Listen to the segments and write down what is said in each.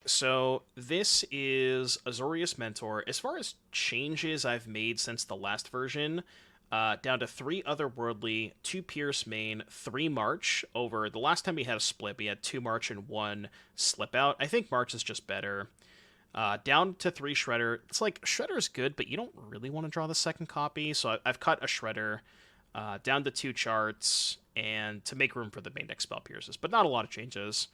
So this is Azorius Mentor. As far as changes I've made since the last version, down to 3 Otherworldly, 2 Pierce main, 3 March. Over the last time we had a split, we had 2 March and 1 Slip Out. I think March is just better. Down to 3 Shredder. It's like, Shredder's good, but you don't really want to draw the second copy, so I've cut a Shredder. Down to 2 charts, and to make room for the main deck spell pierces, but not a lot of changes.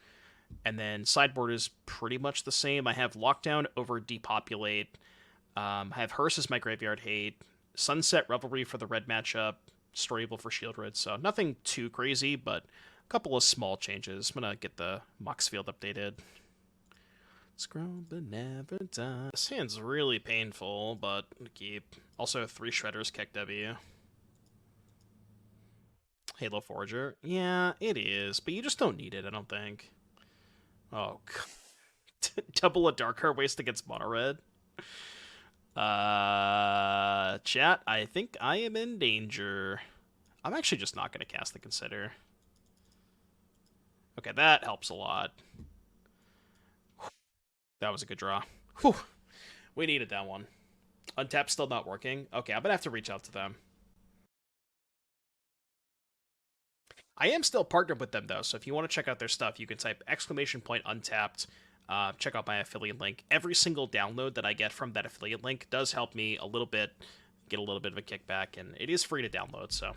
And then sideboard is pretty much the same. I have Lockdown over Depopulate. I have Hearse as my Graveyard Hate. Sunset Revelry for the red matchup. Story Evil for Shield Red. So nothing too crazy, but a couple of small changes. I'm going to get the Mox Field updated. Scrub but never die. This hand's really painful, but keep. Also, 3 Shredders, Keck W. Halo Forager. Yeah, it is, but you just don't need it, I don't think. Oh, double a dark card waste against mono red. Chat, I think I am in danger. I'm actually just not going to cast the Consider. Okay, that helps a lot. That was a good draw. Whew. We needed that one. Untap still not working. Okay, I'm going to have to reach out to them. I am still partnered with them, though, so if you want to check out their stuff, you can type !untapped. Check out my affiliate link. Every single download that I get from that affiliate link does help me a little bit, get a little bit of a kickback, and it is free to download, so.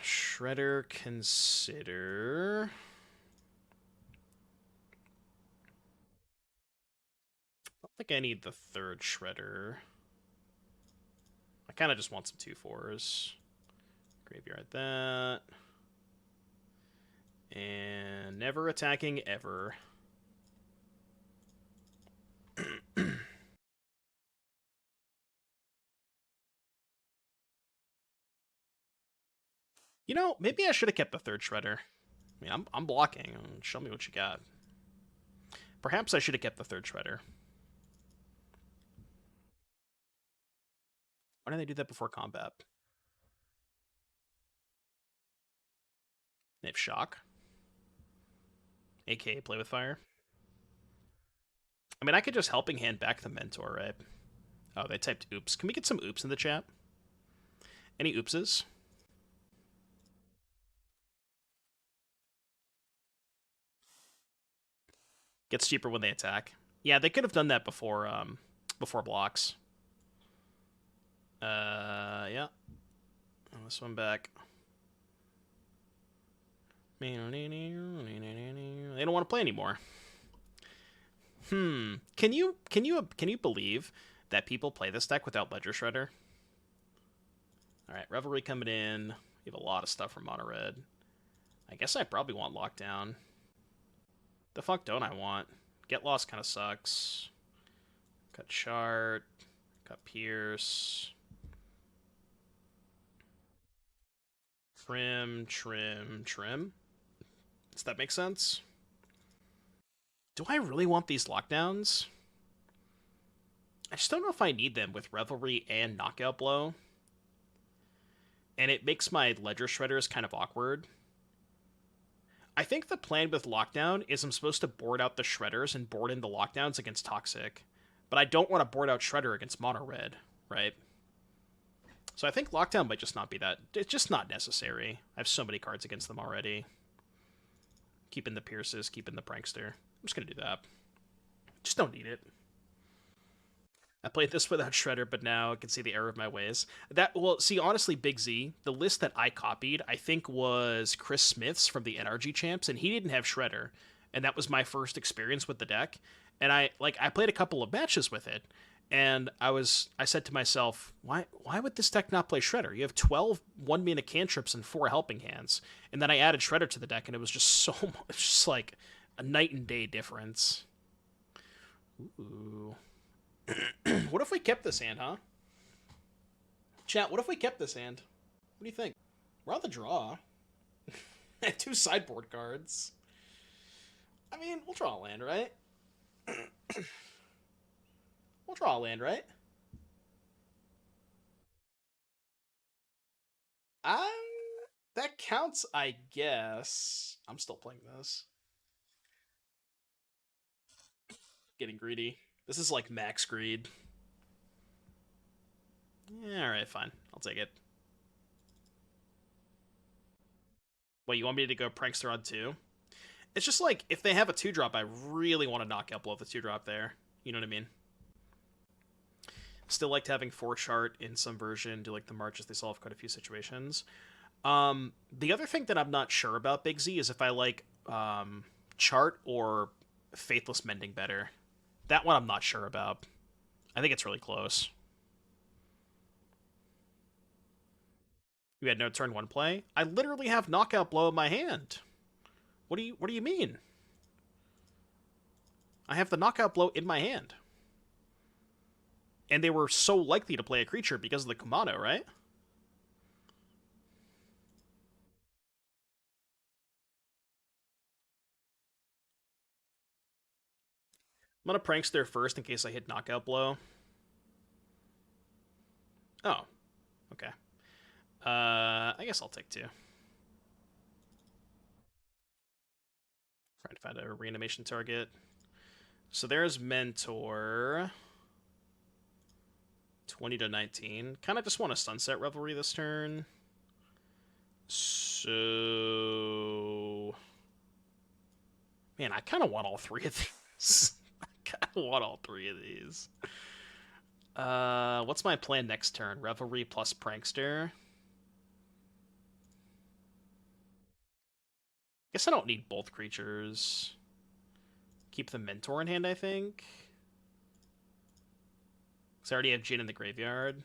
Shredder Consider. I don't think I need the 3rd Shredder. I kind of just want some 2/4s. Graveyard that. And never attacking ever. You know, maybe I should have kept the 3rd Shredder. I mean, I'm blocking. Show me what you got. Perhaps I should have kept the 3rd Shredder. Why didn't they do that before combat? They have Shock. AKA Play with Fire. I mean, I could just Helping Hand back the Mentor, right? Oh, they typed oops. Can we get some oops in the chat? Any oopses? Gets cheaper when they attack. Yeah, they could have done that before blocks. Yeah. This one back. They don't want to play anymore. Can you believe that people play this deck without Ledger Shredder? All right, Revelry coming in. We have a lot of stuff from Mono Red. I guess I probably want Lockdown. The fuck don't I want? Get Lost kind of sucks. Cut Chart. Cut Pierce. Trim. Does that make sense? Do I really want these lockdowns? I just don't know if I need them with Revelry and Knockout Blow. And it makes my Ledger Shredders kind of awkward. I think the plan with Lockdown is I'm supposed to board out the Shredders and board in the Lockdowns against Toxic. But I don't want to board out Shredder against Mono Red, right? So I think Lockdown might just not be that. It's just not necessary. I have so many cards against them already. Keeping the Pierces, keeping the Prankster. I'm just going to do that. Just don't need it. I played this without Shredder, but now I can see the error of my ways. See, honestly, Big Z, the list that I copied, I think was Chris Smith's from the NRG Champs, and he didn't have Shredder. And that was my first experience with the deck. And I played a couple of matches with it, and I said to myself, why would this deck not play Shredder? You have 12 1-mana cantrips and 4 helping hands. And then I added Shredder to the deck, and it was just so much, just like a night and day difference. Ooh. What if we kept this hand, huh? Chat, what if we kept this hand? What do you think? We're on the draw. 2 sideboard cards. I mean, we'll draw a land, right? We'll draw a land, right? That counts, I guess. I'm still playing this. getting greedy. This is like max greed. Yeah, alright, fine. I'll take it. Wait, you want me to go Prankster on 2? It's just like, if they have a 2-drop, I really want to knock out blow the 2-drop there. You know what I mean? Still liked having 4 chart in some version, do like the marches, they solve quite a few situations. The other thing that I'm not sure about Big Z is if I like chart or Faithless Mending better. That one I'm not sure about. I think it's really close. You had no turn 1 play? I literally have knockout blow in my hand. What do you mean? I have the knockout blow in my hand. And they were so likely to play a creature because of the Kumano, right? I'm gonna Prankster first in case I hit knockout blow. Oh, okay. I guess I'll take 2. Trying to find a reanimation target. So there's Mentor. 20 to 19. Kind of just want a Sunset Revelry this turn. So... Man, I kind of want all 3 of these. I kind of want all 3 of these. What's my plan next turn? Revelry plus Prankster. Guess I don't need both creatures. Keep the Mentor in hand, I think. Because I already have Jin in the graveyard.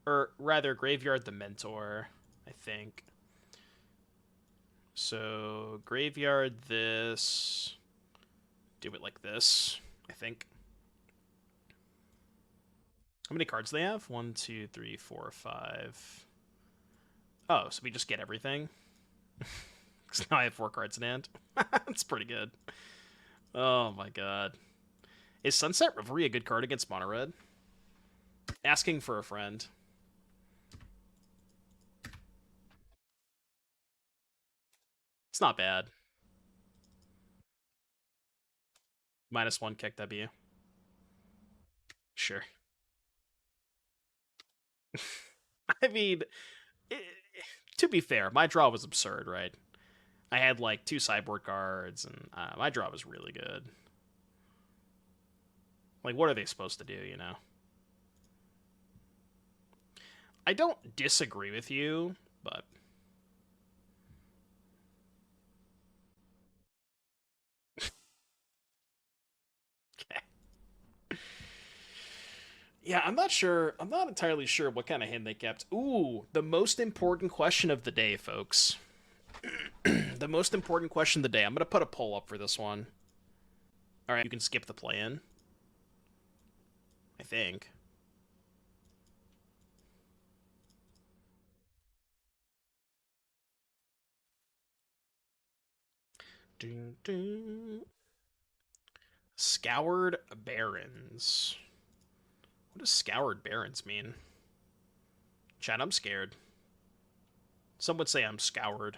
Or rather, graveyard the Mentor, I think. So, graveyard this. Do it like this, I think. How many cards do they have? 1, 2, 3, 4, 5. Oh, so we just get everything? Because now I have 4 cards in hand. That's pretty good. Oh my god. Is Sunset Reverie a good card against Mono Red? Asking for a friend. It's not bad. -1 kick W. Sure. I mean, it, to be fair, my draw was absurd, right? I had like 2 sideboard cards, and my draw was really good. Like, what are they supposed to do, you know? I don't disagree with you, but... Okay. Yeah, I'm not sure. I'm not entirely sure what kind of hand they kept. Ooh, the most important question of the day, folks. The most important question of the day. I'm going to put a poll up for this one. All right, you can skip the play-in. I think. Dun, dun. Scoured Barrens. What does Scoured Barrens mean? Chad, I'm scared. Some would say I'm scoured.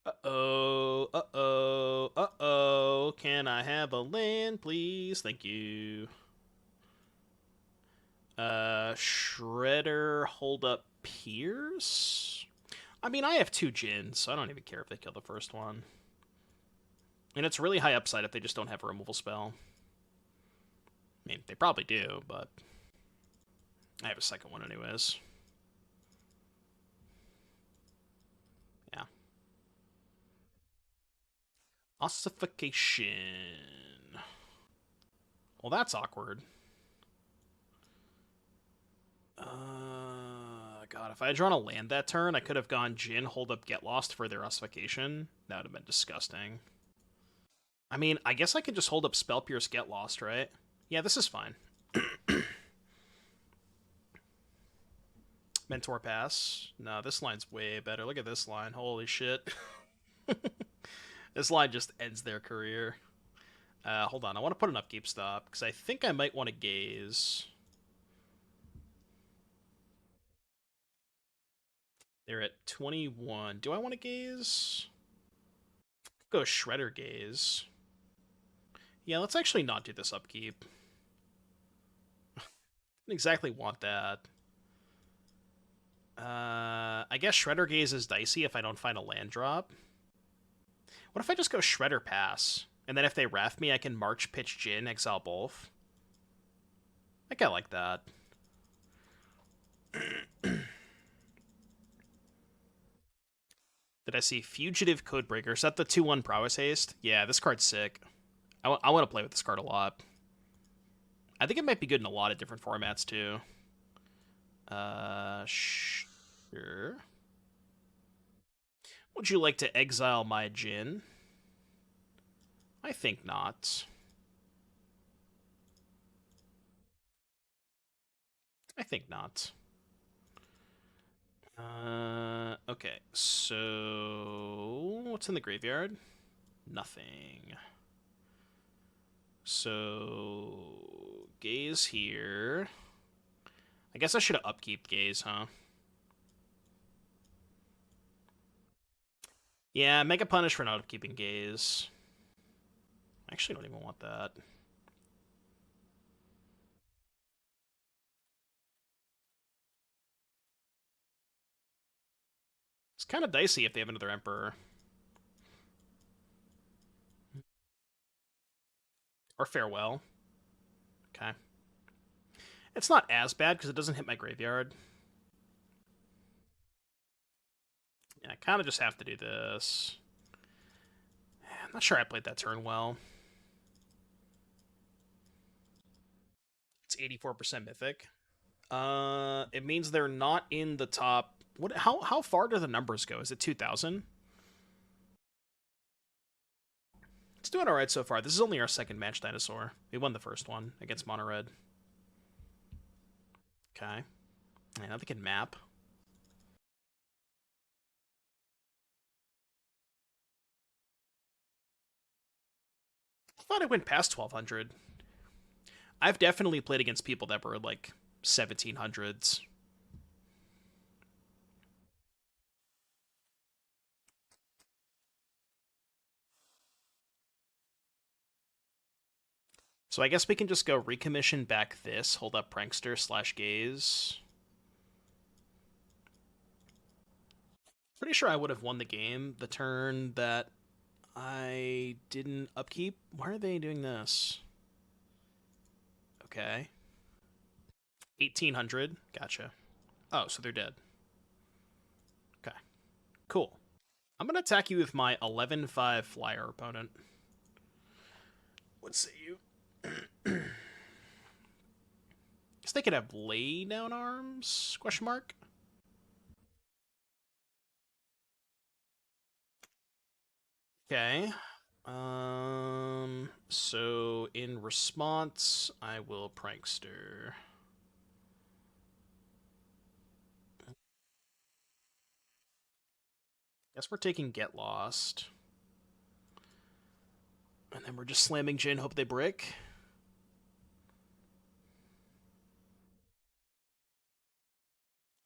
Uh-oh, uh-oh, uh-oh. Can I have a land, please? Thank you. Shredder, hold up, Pierce? I mean, I have 2 Jins, so I don't even care if they kill the first one. And it's really high upside if they just don't have a removal spell. I mean, they probably do, but I have a second one anyways. Yeah. Ossification. Well, that's awkward. God, if I had drawn a land that turn, I could have gone Jin, hold up, get lost for their ossification. That would have been disgusting. I mean, I guess I could just hold up Spell Pierce, get lost, right? Yeah, this is fine. Mentor pass. No, this line's way better. Look at this line. Holy shit. This line just ends their career. Hold on. I want to put an upkeep stop because I think I might want to gaze. They're at 21. Do I want to gaze? Go Shredder Gaze. Yeah, let's actually not do this upkeep. Didn't exactly want that. I guess Shredder Gaze is dicey if I don't find a land drop. What if I just go Shredder Pass? And then if they Wrath me, I can March, Pitch, Jin, exile both. I think I like that. Did I see Fugitive Codebreaker? Is that the 2-1 Prowess Haste? Yeah, this card's sick. I want to play with this card a lot. I think it might be good in a lot of different formats, too. Sure. Would you like to exile my Jin? I think not. I think not. Okay, so what's in the graveyard? Nothing. So Gaze here. I guess I should have upkeep Gaze, huh? Yeah, Mega Punish for not upkeeping Gaze. I actually don't even want that. It's kind of dicey if they have another Emperor. Or Farewell. Okay. It's not as bad because it doesn't hit my graveyard. Yeah, I kind of just have to do this. I'm not sure I played that turn well. It's 84% Mythic. It means they're not in the top. What? How far do the numbers go? Is it 2,000? It's doing all right so far. This is only our second match, Dinosaur. We won the first one against Mono Red. Okay. And now they can map. I thought I went past 1,200. I've definitely played against people that were like 1,700s. So I guess we can just go recommission back this, hold up Prankster / Gaze. Pretty sure I would have won the game the turn that I didn't upkeep. Why are they doing this? Okay. 1,800. Gotcha. Oh, so they're dead. Okay. Cool. I'm going to attack you with my 11-5 flyer opponent. Let's see you. Guess they could have lay down arms? Question mark. Okay. So in response, I will Prankster. Guess we're taking Get Lost. And then we're just slamming Jin, hope they break.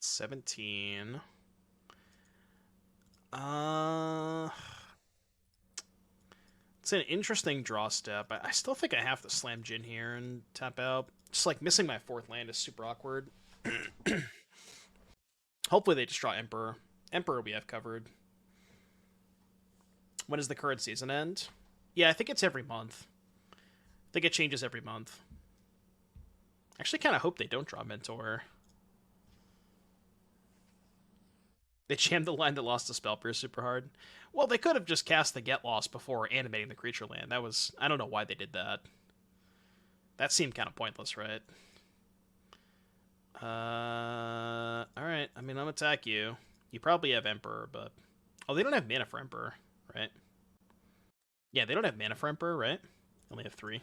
$17. It's an interesting draw step. I still think I have to slam Jin here and tap out. Just like missing my fourth land is super awkward. Hopefully they just draw Emperor. Emperor we have covered. When does the current season end? Yeah, I think it's every month. I think it changes every month. Actually, kind of hope they don't draw Mentor. They jammed the line that lost the Spellpierce super hard. Well, they could have just cast the Get Lost before animating the creature land. That was... I don't know why they did that. That seemed kind of pointless, right? Alright. I mean, I'm gonna attack you. You probably have Emperor, but... Oh, they don't have mana for Emperor, right? Yeah, they don't have mana for Emperor, right? They only have 3.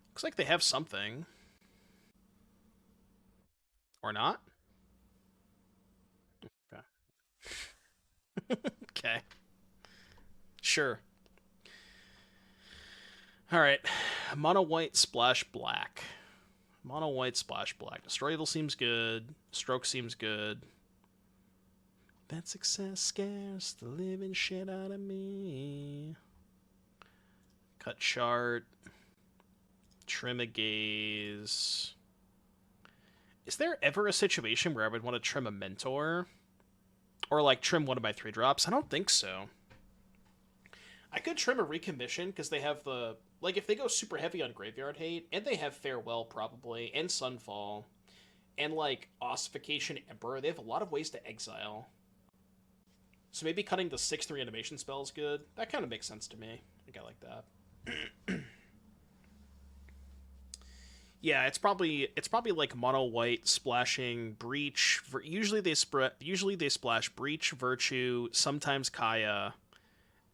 Looks like they have something. Or not? Okay. Okay. Sure. Alright. Mono white, splash black. Mono white, splash black. Destroy Evil seems good. Stroke seems good. That success scares the living shit out of me. Cut chart. Trim a gaze. Is there ever a situation where I would want to trim a mentor? Or, like, trim one of my 3-drops? I don't think so. I could trim a recommission, because they have the... Like, if they go super heavy on Graveyard Hate, and they have Farewell, probably, and Sunfall, and, like, Ossification Emperor, they have a lot of ways to exile. So maybe cutting the 6/3 animation spell is good. That kind of makes sense to me. I think I like that. Yeah, it's probably like mono white splashing breach. Usually they splash breach, virtue, sometimes Kaya,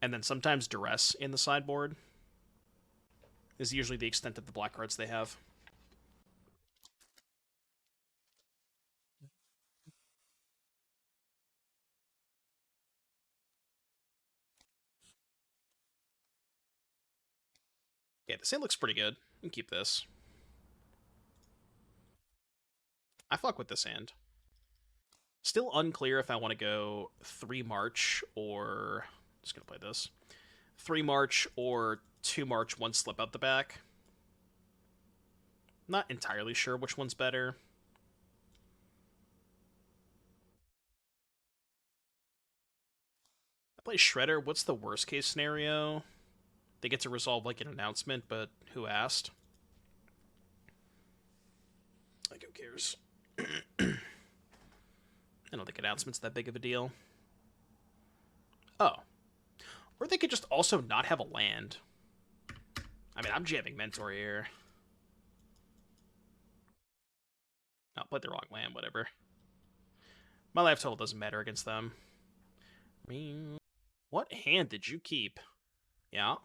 and then sometimes duress in the sideboard. Is usually the extent of the black cards they have. Yeah, this hand looks pretty good. You can keep this. I fuck with this hand. Still unclear if I want to go 3 March or just gonna play this. 3 March or 2 March, 1 slip out the back. Not entirely sure which one's better. I play Shredder. What's the worst case scenario? They get to resolve like an announcement, but who asked? Like, who cares? I don't think announcement's that big of a deal. Oh. Or they could just also not have a land. I mean, I'm jamming Mentor here. I'll play the wrong land, whatever. My life total doesn't matter against them. What hand did you keep? Yeah.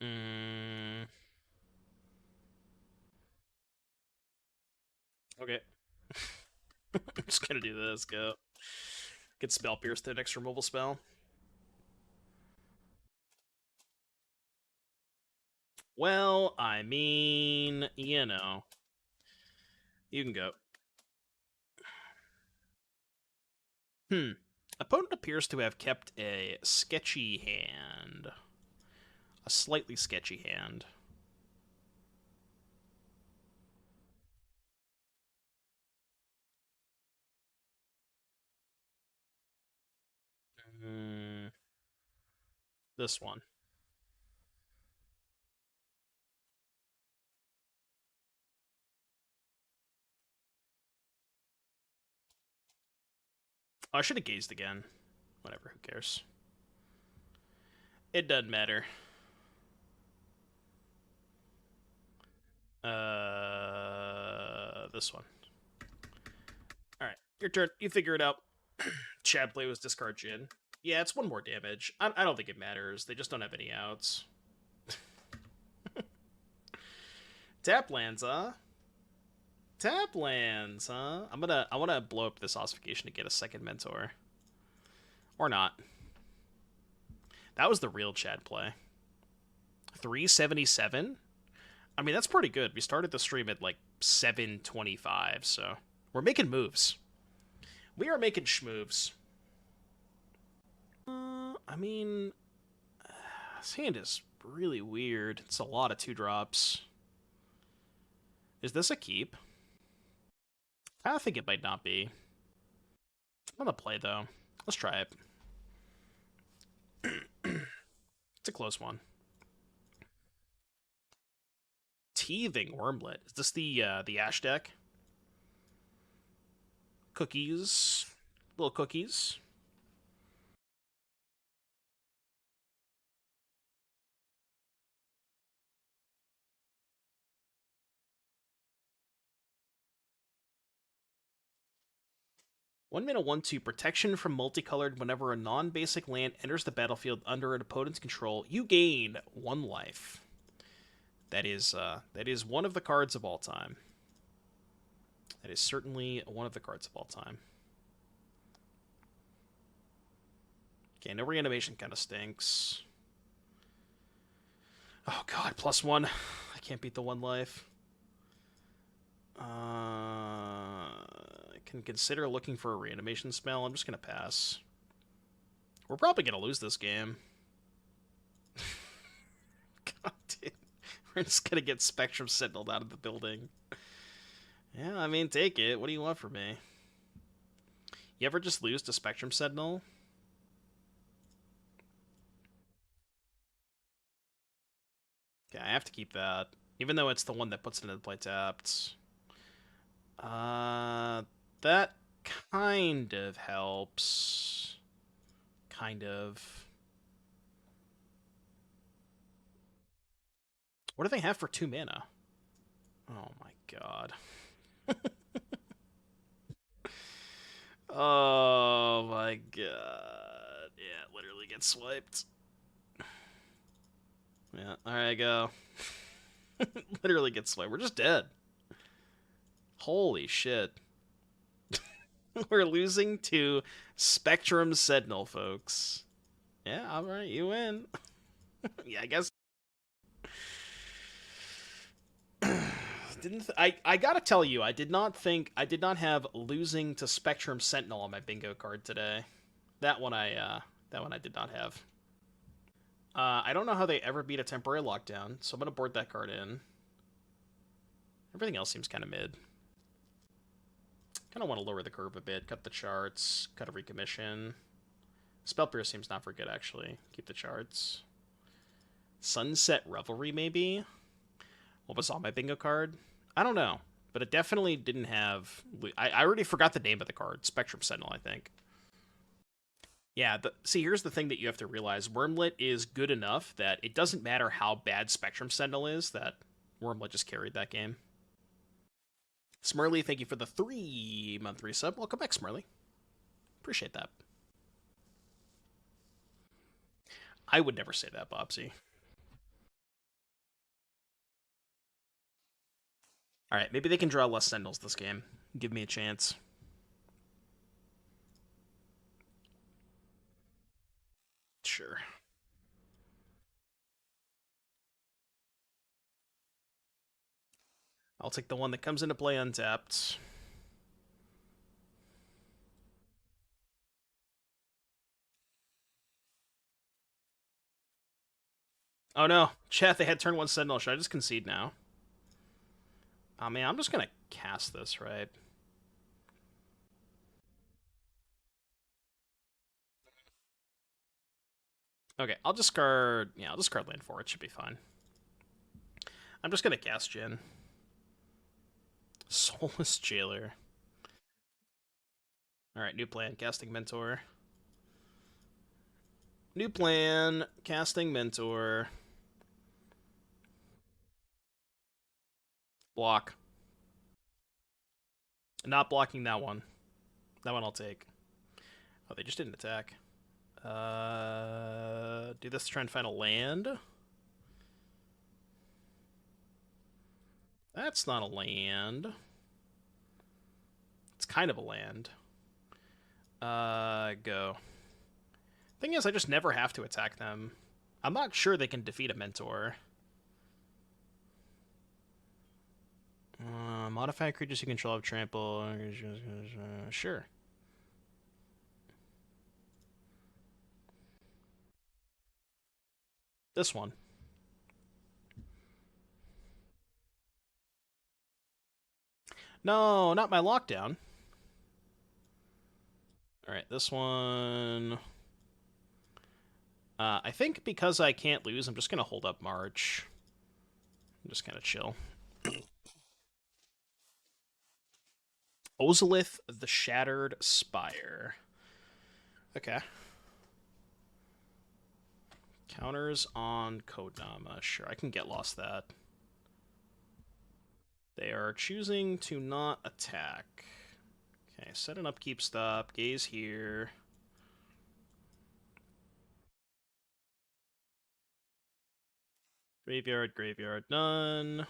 Mm, okay. I'm just gonna do this. Go. Get Spell Pierce to the next removal spell. Well, I mean, you can go. Opponent appears to have kept a sketchy hand. A slightly sketchy hand. Mm, this one. Oh, I should have gazed again. Whatever, who cares? It doesn't matter. This one. Alright, your turn. You figure it out. Chad play was discard Jin. Yeah, it's 1 more damage. I don't think it matters. They just don't have any outs. Tap lands, huh? Tap lands, huh? I wanna blow up this ossification to get a second mentor. Or not. That was the real Chad play. 377? I mean, that's pretty good. We started the stream at like 725, so we're making moves. We are making schmoves. I mean, this hand is really weird. It's a lot of 2-drops. Is this a keep? I think it might not be. I'm gonna play, though. Let's try it. It's a close one. Teething Wormlet. Is this the Ash deck? Cookies. Little cookies. One mana 1/2 protection from multicolored. Whenever a non-basic land enters the battlefield under an opponent's control, you gain 1 life. That is one of the cards of all time. That is certainly one of the cards of all time. Okay, no reanimation kind of stinks. Oh god, +1. I can't beat the 1 life. I can consider looking for a reanimation spell. I'm just gonna pass. We're probably gonna lose this game. God, dude. We're just gonna get Spectrum Sentinel out of the building. Yeah, I mean, take it. What do you want from me? You ever just lose to Spectrum Sentinel? Okay, I have to keep that. Even though it's the one that puts it into play tapped. Uh, that kind of helps. Kind of. What do they have for 2 mana? Oh my god. Oh my god. Yeah, literally get swiped. Yeah, alright, go. Literally get swiped. We're just dead. Holy shit. We're losing to Spectrum Sentinel, folks. Yeah, alright, you win. Yeah, I guess. I gotta tell you, I did not have losing to Spectrum Sentinel on my bingo card today. That one I did not have. I don't know how they ever beat a temporary lockdown, so I'm gonna board that card in. Everything else seems kind of mid. Kind of want to lower the curve a bit, cut the charts, cut a recommission. Spell Pierce seems not very good, actually. Keep the charts. Sunset Revelry, maybe? What was on my bingo card? I don't know, but it definitely didn't have... I already forgot the name of the card. Spectrum Sentinel, I think. Yeah, see, here's the thing that you have to realize. Wormlet is good enough that it doesn't matter how bad Spectrum Sentinel is, that Wormlet just carried that game. Smurly, thank you for the 3-month resub. Welcome back, Smurly. Appreciate that. I would never say that, Bobsy. Alright, maybe they can draw less Sentinels this game. Give me a chance. Sure. I'll take the one that comes into play untapped. Oh no, chat, they had turn 1 Sentinel. Should I just concede now? Oh man, I'm just gonna cast this, right? Okay, I'll discard... Yeah, I'll discard land 4. It should be fine. I'm just gonna cast Jin. Soulless Jailer. Alright, new plan. Casting Mentor. New plan. Casting Mentor. Block. Not blocking that one. That one I'll take. Oh, they just didn't attack. Do this to try and find a land. That's not a land. It's kind of a land. Go. Thing is, I just never have to attack them. I'm not sure they can defeat a Mentor. Modify creatures you control have trample. Sure. This one. No, not my lockdown. Alright, this one... I think because I can't lose, I'm just going to hold up March. I'm just kind of chill. Ozolith the Shattered Spire. Okay. Counters on Kodama. Sure, I can get lost that. They are choosing to not attack. Okay, set an upkeep stop. Gaze here. Graveyard, graveyard, none.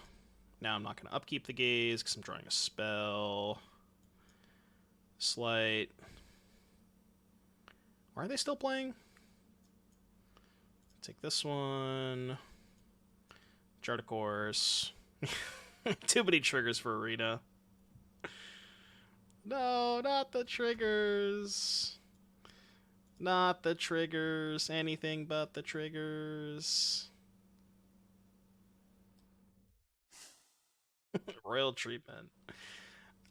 Now I'm not going to upkeep the gaze because I'm drawing a spell. Slight. Why are they still playing? Take this one. Chart of course. Too many triggers for Arena. No, not the triggers. Not the triggers. Anything but the triggers. Royal treatment.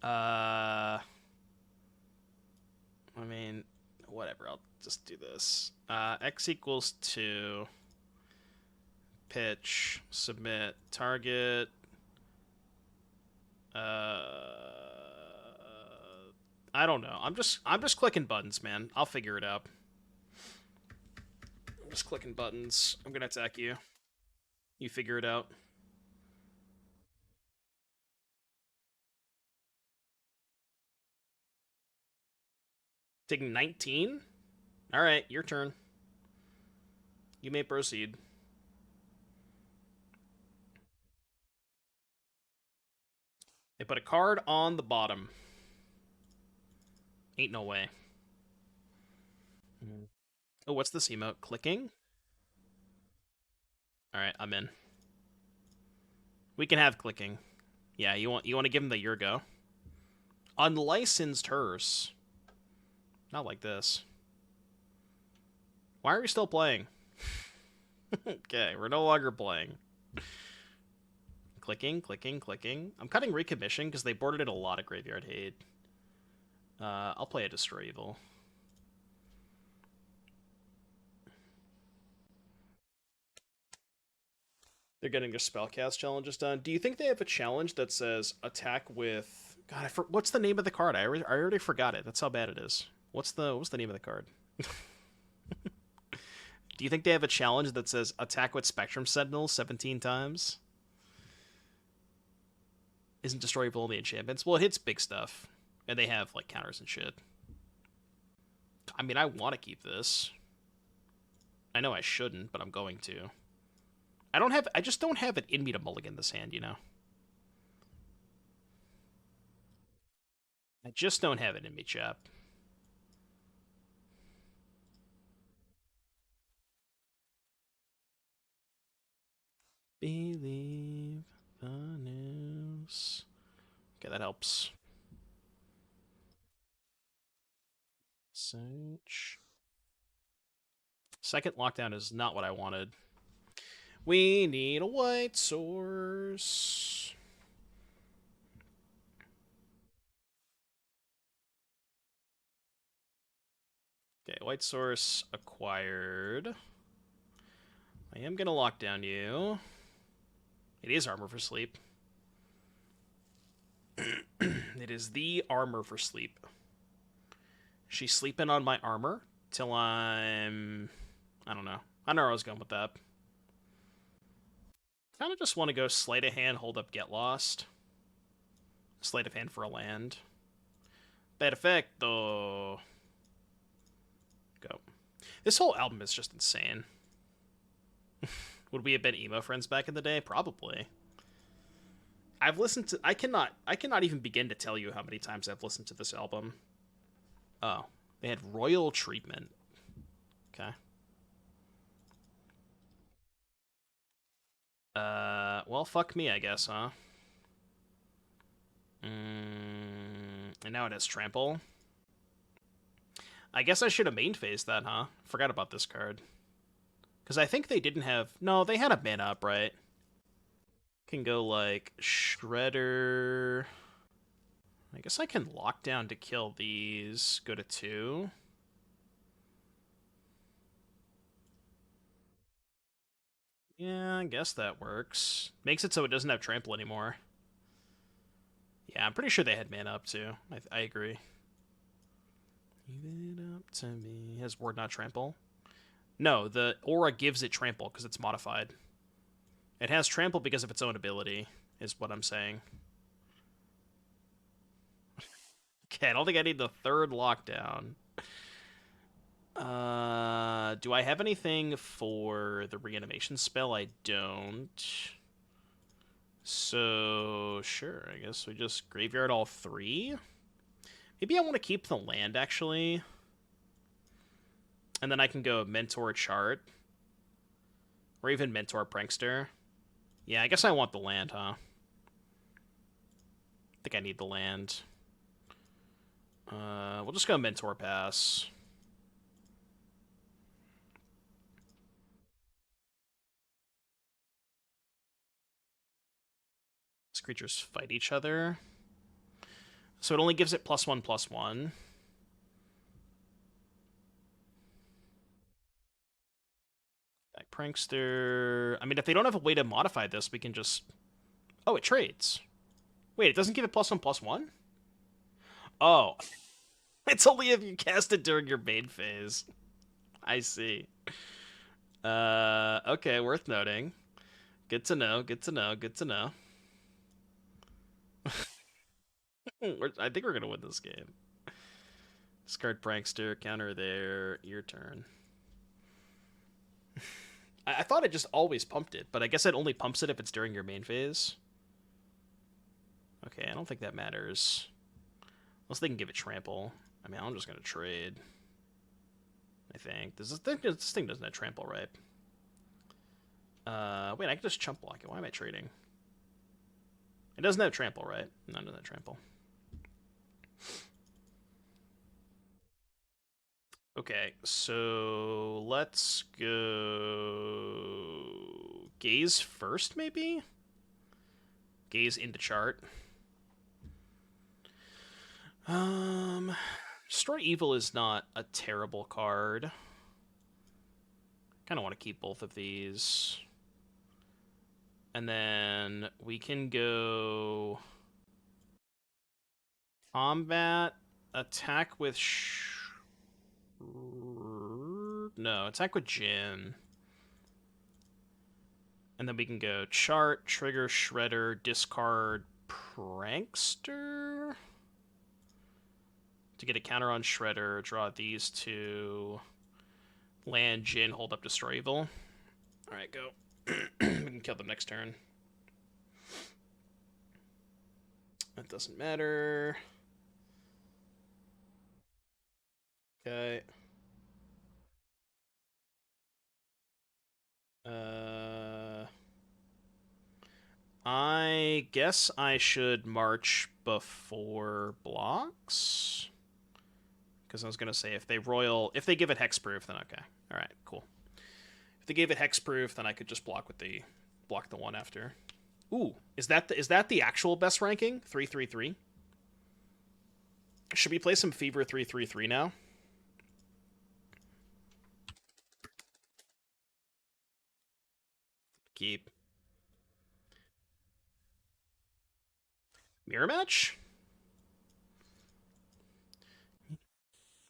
I mean, whatever. I'll just do this. X equals 2. Pitch. Submit. Target. I don't know. I'm just clicking buttons, man. I'll figure it out. I'm just clicking buttons. I'm gonna attack you. You figure it out. Taking 19? Alright, your turn. You may proceed. They put a card on the bottom. Ain't no way. Oh, what's this emote? Clicking? Alright, I'm in. We can have clicking. Yeah, you want to give him the your go. Unlicensed hearse. Not like this. Why are we still playing? Okay, we're no longer playing. Clicking, clicking, clicking. I'm cutting Recommission because they boarded a lot of Graveyard Hate. I'll play a Destroy Evil. They're getting their spellcast challenges done. Do you think they have a challenge that says attack with... God, what's the name of the card? I already forgot it. That's how bad it is. What's the name of the card? Do you think they have a challenge that says attack with Spectrum Sentinel 17 times? Isn't Destroy Evil the enchantments? Well, it hits big stuff. And they have, like, counters and shit. I mean, I want to keep this. I know I shouldn't, but I'm going to. I just don't have it in me to mulligan this hand, you know? I just don't have it in me, chap. Believe the news. Okay, that helps. Search. Second lockdown is not what I wanted. We need a white source. Okay, white source acquired. I am going to lock down you. It is armor for sleep. It is the armor for sleep. She's sleeping on my armor till I'm... I don't know. I don't know where I was going with that. Kind of just want to go Sleight of Hand, hold up, get lost. Sleight of Hand for a land. Perfecto. Go. This whole album is just insane. Would we have been emo friends back in the day? Probably. I've listened to... I cannot even begin to tell you how many times I've listened to this album. Oh. They had Royal Treatment. Okay. Well, fuck me, I guess, huh? And now it has Trample. I guess I should have main phased that, huh? Forgot about this card. Because I think they didn't have... No, they had a mana up, right? Can go, like, Shredder... I guess I can lock down to kill these. Go to 2. Yeah, I guess that works. Makes it so it doesn't have Trample anymore. Yeah, I'm pretty sure they had mana up, too. I agree. Leave it up to me. Has Ward not Trample? No, the aura gives it Trample because it's modified. It has Trample because of its own ability, is what I'm saying. Okay, I don't think I need the third lockdown. Do I have anything for the reanimation spell? I don't. So, sure, I guess we just graveyard all 3. Maybe I want to keep the land, actually. And then I can go Mentor Chart. Or even Mentor Prankster. Yeah, I guess I want the land, huh? I think I need the land. We'll just go Mentor Pass. These creatures fight each other. So it only gives it +1/+1. That Prankster. I mean, if they don't have a way to modify this, we can just... Oh, it trades. Wait, it doesn't give it +1/+1? Oh. It's only if you cast it during your main phase. I see. Okay, worth noting. Good to know, good to know, good to know. I think we're gonna win this game. Discard Prankster, counter there, your turn. I thought it just always pumped it, but I guess it only pumps it if it's during your main phase. Okay, I don't think that matters. Unless they can give it trample. I mean, I'm just gonna trade. I think. This thing doesn't have trample, right? Wait, I can just chump block it. Why am I trading? It doesn't have trample, right? No, it doesn't have trample. Okay, so let's go gaze first, maybe? Gaze into chart. Destroy Evil is not a terrible card. Kind of want to keep both of these. And then we can go combat, attack with no, attack with Jin. And then we can go chart, trigger, shredder, discard, prankster. To get a counter on shredder, draw these two. Land, Jin, hold up, destroy evil. Alright, go. We can kill them next turn. That doesn't matter. Okay. I guess I should march before blocks. Because I was gonna say if they give it hexproof, then okay. All right, cool. If they gave it hexproof, then I could just block the one after. Ooh, is that the actual best ranking? 3/3/3. Should we play some Fever 3/3/3 now? Keep. Mirror match?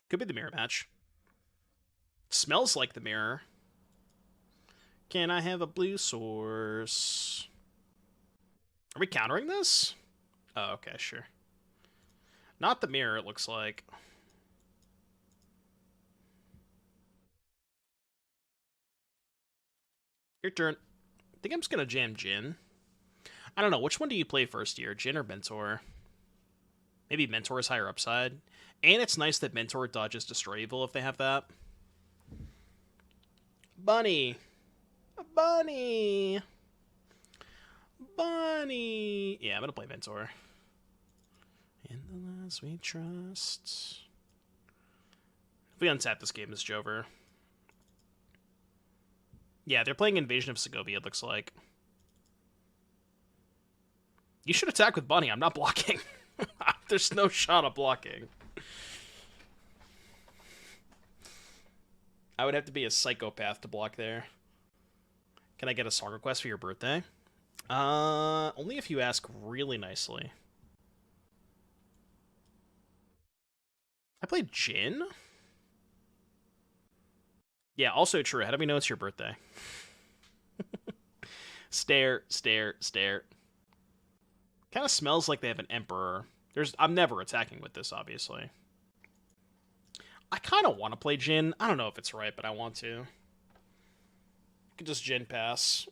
Could be the mirror match. Smells like the mirror. Can I have a blue source? Are we countering this? Oh, okay, sure. Not the mirror, it looks like. Your turn. I think I'm just gonna jam Jin. I don't know, which one do you play first here, Jin or Mentor? Maybe Mentor is higher upside. And it's nice that Mentor dodges Destroy Evil if they have that. Bunny! Bunny! Bunny! Yeah, I'm gonna play Mentor. In the last we trust. If we untap this game, it's Jover. Yeah, they're playing Invasion of Segovia, it looks like. You should attack with Bunny, I'm not blocking. There's no shot of blocking. I would have to be a psychopath to block there. Can I get a song request for your birthday? Only if you ask really nicely. I played Jin? Yeah, also true. How do we know it's your birthday? Stare, stare, stare. Kind of smells like they have an Emperor. I'm never attacking with this, obviously. I kind of want to play Jin. I don't know if it's right, but I want to. I could just Jin pass.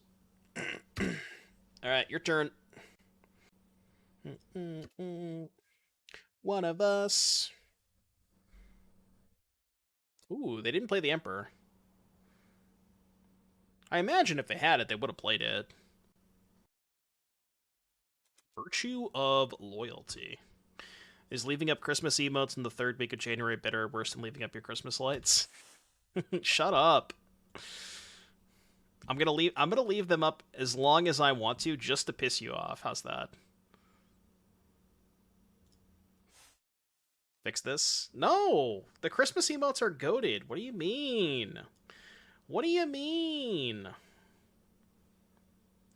Alright, your turn. One of us. Ooh, they didn't play the Emperor. I imagine if they had it, they would have played it. Virtue of Loyalty. Is leaving up Christmas emotes in the third week of January better or worse than leaving up your Christmas lights? Shut up. I'm gonna leave them up as long as I want to, just to piss you off. How's that? Fix this? No! The Christmas emotes are goated. What do you mean? What do you mean?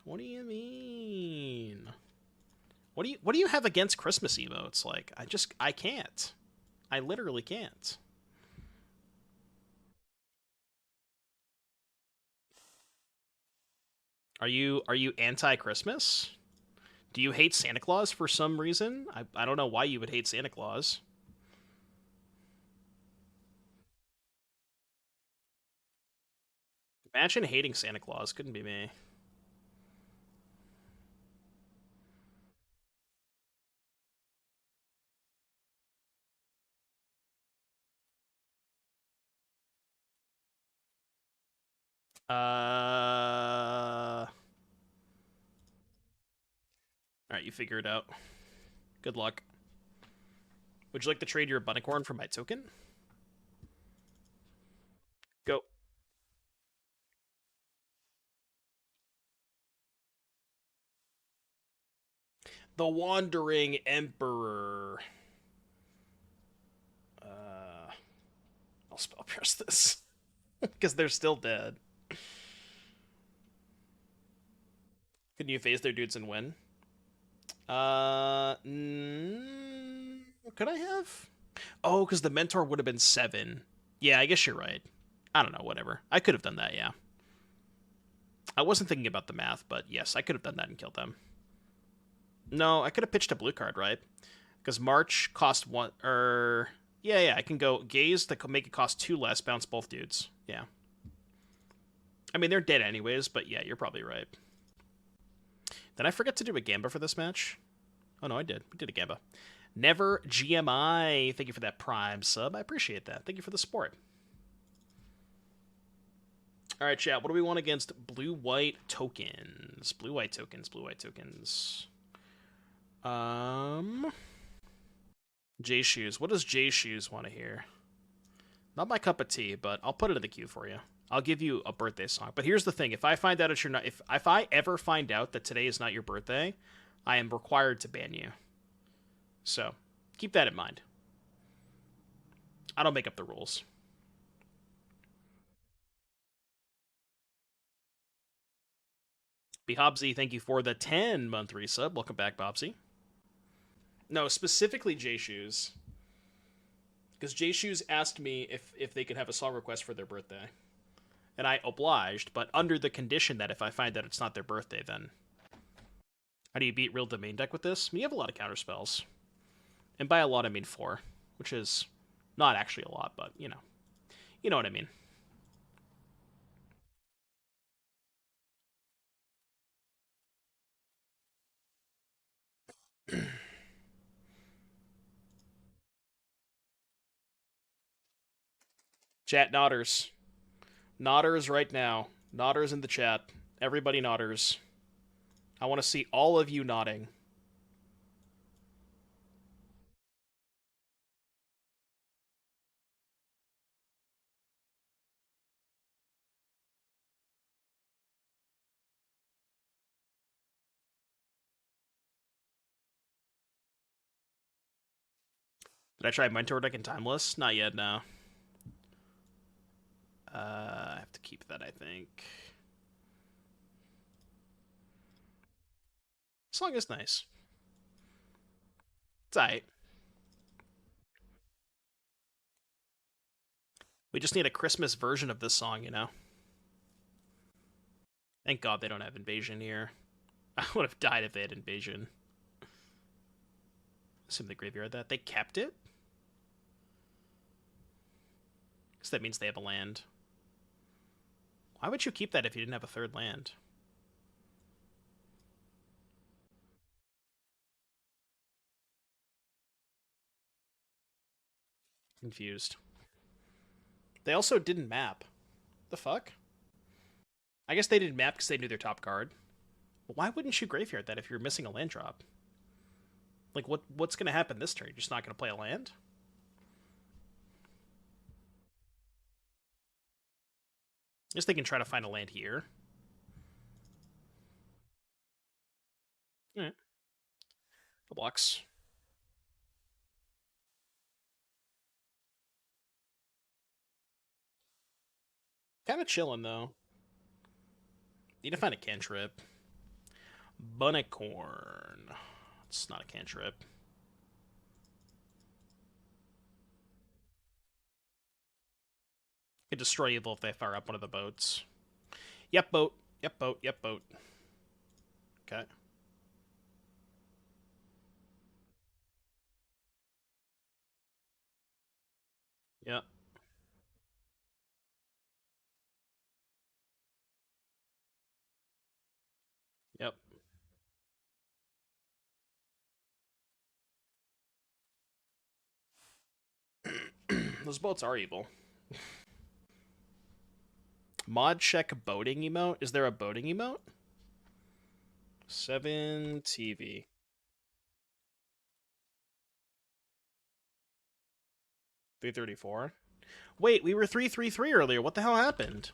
What do you mean? What do you have against Christmas emotes? Like, I can't. I literally can't. Are you anti-Christmas? Do you hate Santa Claus for some reason? I don't know why you would hate Santa Claus. Imagine hating Santa Claus. Couldn't be me. All right, you figure it out. Good luck. Would you like to trade your Bunnicorn for my token? Go. The Wandering Emperor. I'll spell pierce this because they're still dead. Can you phase their dudes and win? Could I have? Oh, because the mentor would have been 7. Yeah, I guess you're right. I don't know, whatever. I could have done that, yeah. I wasn't thinking about the math, but yes, I could have done that and killed them. No, I could have pitched a blue card, right? Because March cost 1, yeah, I can go Gaze to make it cost 2 less, bounce both dudes. Yeah. I mean, they're dead anyways, but yeah, you're probably right. Did I forget to do a Gamba for this match? Oh, no, I did. We did a Gamba. Never GMI. Thank you for that Prime sub. I appreciate that. Thank you for the support. All right, chat. What do we want against blue-white tokens? Blue-white tokens. Blue-white tokens. J Shoes. What does J Shoes want to hear? Not my cup of tea, but I'll put it in the queue for you. I'll give you a birthday song. But here's the thing: if I find out it's your not, if I ever find out that today is not your birthday, I am required to ban you. So keep that in mind. I don't make up the rules. B Hobbsy, thank you for the 10-month resub. Welcome back, Bobsy. No, specifically J Shoes. Because J Shoes asked me if they could have a song request for their birthday. And I obliged, but under the condition that if I find that it's not their birthday, then. How do you beat real domain deck with this? You have a lot of counter spells. And by a lot, I mean 4, which is not actually a lot, but, you know. You know what I mean. Chat nodders. Nodders right now. Nodders in the chat. Everybody nodders. I want to see all of you nodding. Did I try Mentor deck in Timeless? Not yet, no. I have to keep that, I think. This song is nice. It's alright. We just need a Christmas version of this song, you know? Thank God they don't have Invasion here. I would have died if they had Invasion. Assume the graveyard that. They kept it? Because that means they have a land. Why would you keep that if you didn't have a third land? Confused. They also didn't map. The fuck? I guess they didn't map because they knew their top card. But why wouldn't you graveyard that if you're missing a land drop? Like, what's going to happen this turn? You're just not going to play a land? I guess they can try to find a land here. Alright. The blocks. Kind of chilling, though. Need to find a cantrip. Bunnicorn. It's not a cantrip. Could destroy evil if they fire up one of the boats. Yep, boat. Yep, boat. Yep, boat. Okay. Yep. Yep. Those boats are evil. Mod check boating emote. Is there a boating emote? 7 TV. 334. Wait, we were 333 earlier. What the hell happened?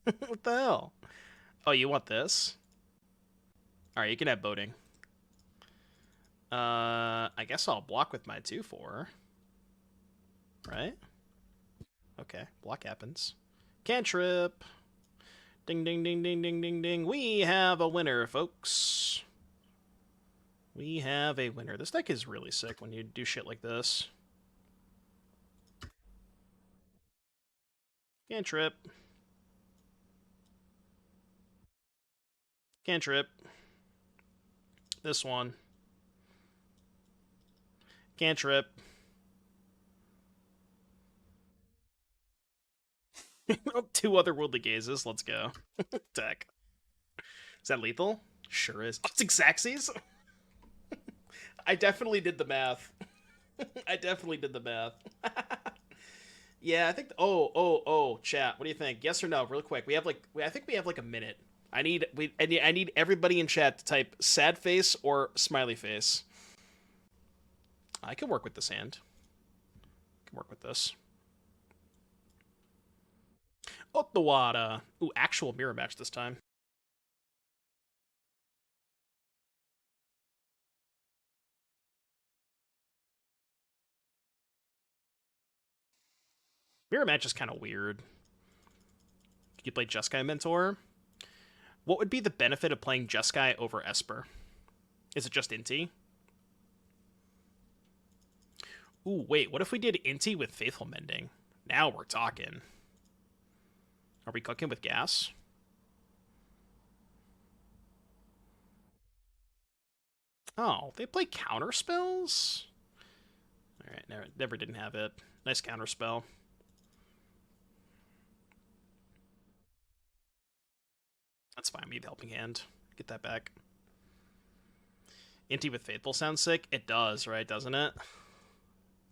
What the hell? Oh, you want this? Alright, you can have boating. I guess I'll block with my 2/4. Right? Okay, block happens. Cantrip. Ding, ding, ding, ding, ding, ding, ding. We have a winner, folks. We have a winner. This deck is really sick when you do shit like this. Cantrip. Cantrip. This one. Cantrip. Two otherworldly gazes. Let's go. Deck. Is that lethal? Sure is. Oh, it's Xaxes? I definitely did the math. I definitely did the math. Yeah, I think. Oh, chat. What do you think? Yes or no? Real quick. We have like. I think we have like a minute. I need everybody in chat to type sad face or smiley face. I can work with this hand. I can work with this. Ottawada. Ooh, actual mirror match this time. Mirror match is kind of weird. You play Jeskai Mentor. What would be the benefit of playing Jeskai over Esper? Is it just Inti? Ooh, wait, what if we did Inti with Faithful Mending? Now we're talking. Are we cooking with gas? Oh, they play counter spells? Alright, never didn't have it. Nice counter spell. That's fine, we have Helping Hand. Get that back. Inti with Faithful sounds sick? It does, right? Doesn't it?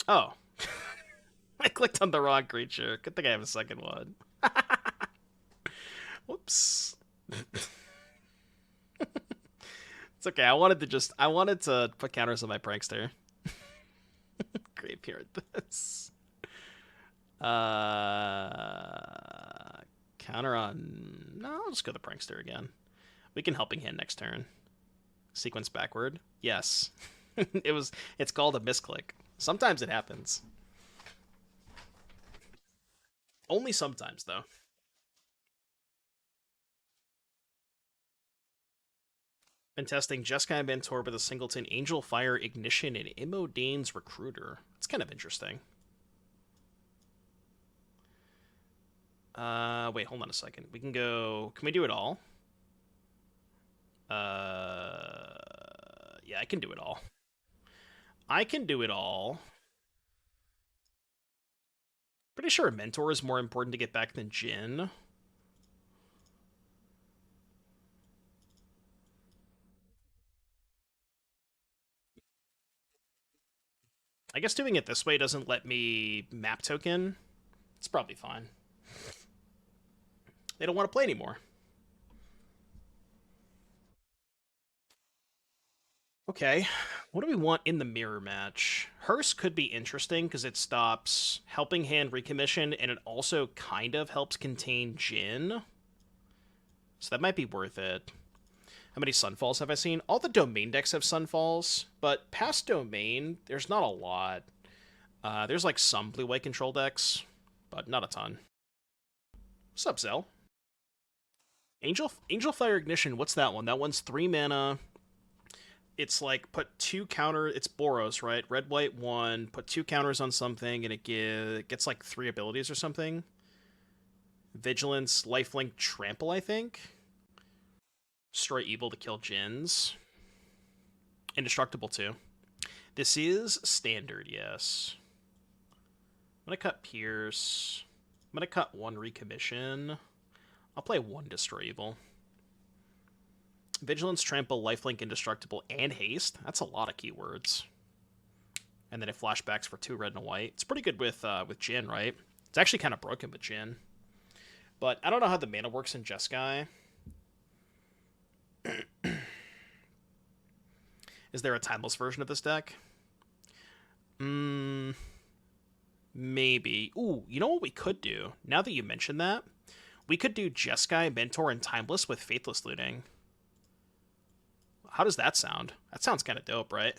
Oh. I clicked on the wrong creature. Good thing I have a second one. Whoops. It's okay. I wanted to put counters on my prankster. Graveyard this. Counter on. No, I'll just go the prankster again. We can Helping Hand next turn. Sequence backward. Yes. It's called a misclick. Sometimes it happens. Only sometimes, though. Been testing Jeskai Mentor with a singleton Angel Fire Ignition and Imodane's Recruiter. It's kind of interesting. Wait, hold on a second. We can go. Can we do it all? Yeah, I can do it all. I can do it all. Pretty sure Mentor is more important to get back than Jin. I guess doing it this way doesn't let me map token. It's probably fine. They don't want to play anymore. Okay. What do we want in the mirror match? Hearse could be interesting because it stops Helping Hand Recommission, and it also kind of helps contain Jin. So that might be worth it. How many Sunfalls have I seen? All the domain decks have Sunfalls, but past domain, there's not a lot. There's like some blue-white control decks, but not a ton. What's up, Zell? Angel Fire Ignition, what's that one? That one's 3 mana. It's like put 2 counter. It's Boros, right? Red, white, 1. Put 2 counters on something, and it gets like 3 abilities or something. Vigilance, Lifelink, Trample, I think. Destroy evil to kill Jins. Indestructible, too. This is standard, yes. I'm going to cut Pierce. I'm going to cut 1 Recommission. I'll play 1 Destroy Evil. Vigilance, Trample, Lifelink, Indestructible, and Haste. That's a lot of keywords. And then it flashbacks for 2 red and a white. It's pretty good with Jin, right? It's actually kind of broken with Jin. But I don't know how the mana works in Jeskai. Is there a timeless version of this deck? Maybe. Ooh, you know what we could do? Now that you mention that, we could do Jeskai, Mentor, and Timeless with Faithless Looting. How does that sound? That sounds kind of dope, right?